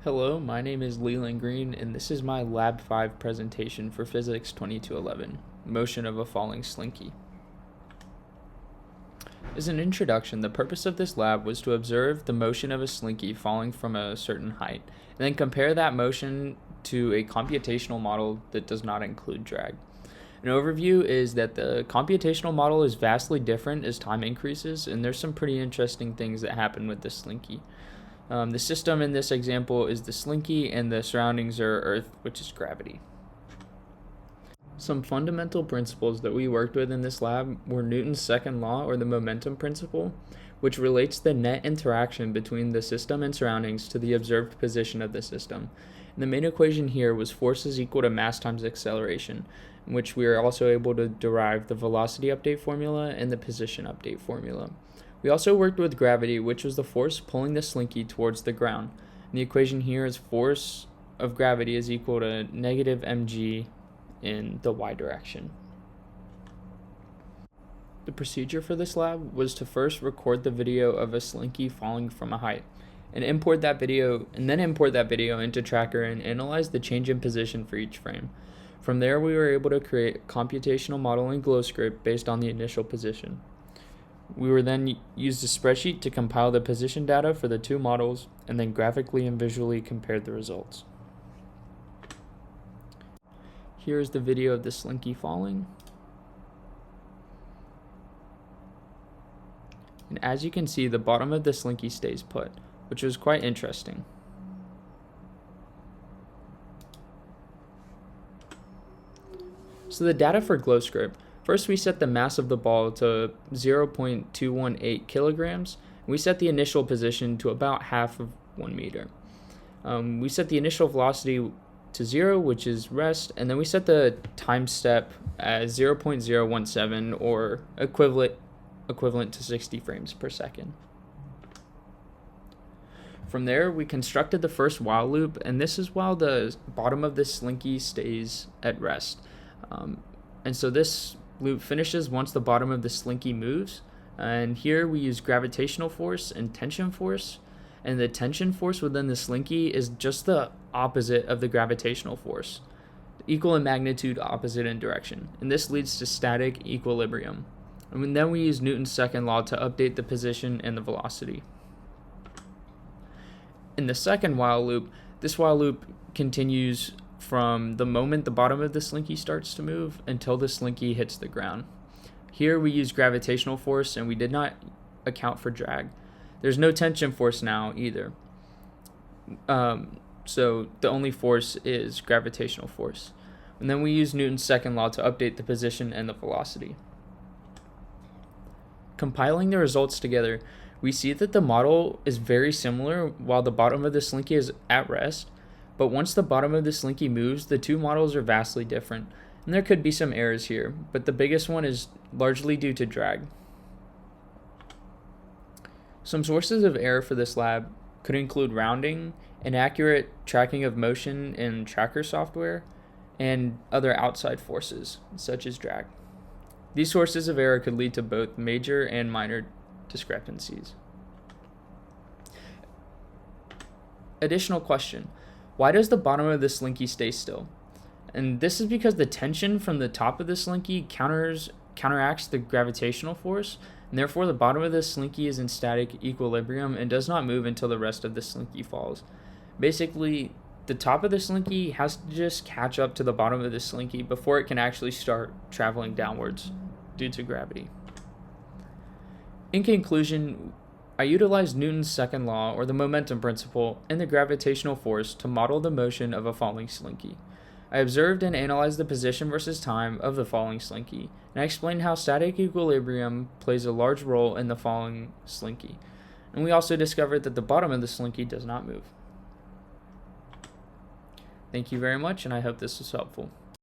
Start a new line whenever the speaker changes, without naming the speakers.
Hello, my name is Leland Green, and this is my Lab 5 presentation for Physics 2211, Motion of a Falling Slinky. As an introduction, the purpose of this lab was to observe the motion of a slinky falling from a certain height, and then compare that motion to a computational model that does not include drag. An overview is that the computational model is vastly different as time increases, and there's some pretty interesting things that happen with the slinky. The system in this example is the slinky, and the surroundings are Earth, which is gravity. Some fundamental principles that we worked with in this lab were Newton's second law, or the momentum principle, which relates the net interaction between the system and surroundings to the observed position of the system. And the main equation here was force is equal to mass times acceleration, in which we are also able to derive the velocity update formula and the position update formula. We also worked with gravity, which was the force pulling the slinky towards the ground. And the equation here is force of gravity is equal to negative mg in the y direction. The procedure for this lab was to first record the video of a slinky falling from a height, and then import that video into Tracker and analyze the change in position for each frame. From there, we were able to create a computational model in GlowScript based on the initial position. We were then used a spreadsheet to compile the position data for the two models, and then graphically and visually compared the results. Here is the video of the slinky falling. And as you can see, the bottom of the slinky stays put, which was quite interesting. So the data for GlowScript. First, we set the mass of the ball to 0.218 kilograms. We set the initial position to about half of 1 meter. We set the initial velocity to 0, which is rest, and then we set the time step as 0.017, or equivalent to 60 frames per second. From there, we constructed the first while loop, and this is while the bottom of the slinky stays at rest. And so this loop finishes once the bottom of the slinky moves, and here we use gravitational force and tension force, and the tension force within the slinky is just the opposite of the gravitational force, equal in magnitude, opposite in direction, and this leads to static equilibrium. And then we use Newton's second law to update the position and the velocity. In the second while loop, this while loop continues from the moment the bottom of the slinky starts to move until the slinky hits the ground. Here we use gravitational force, and we did not account for drag. There's no tension force now either. So the only force is gravitational force. And then we use Newton's second law to update the position and the velocity. Compiling the results together, we see that the model is very similar while the bottom of the slinky is at rest, but once the bottom of the slinky moves, the two models are vastly different, and there could be some errors here, but the biggest one is largely due to drag. Some sources of error for this lab could include rounding, inaccurate tracking of motion in Tracker software, and other outside forces, such as drag. These sources of error could lead to both major and minor discrepancies. Additional question: why does the bottom of the slinky stay still? And this is because the tension from the top of the slinky counteracts the gravitational force, and therefore the bottom of the slinky is in static equilibrium and does not move until the rest of the slinky falls. Basically, the top of the slinky has to just catch up to the bottom of the slinky before it can actually start traveling downwards due to gravity. In conclusion, I utilized Newton's second law, or the momentum principle, and the gravitational force to model the motion of a falling slinky. I observed and analyzed the position versus time of the falling slinky, and I explained how static equilibrium plays a large role in the falling slinky. And we also discovered that the bottom of the slinky does not move. Thank you very much, and I hope this was helpful.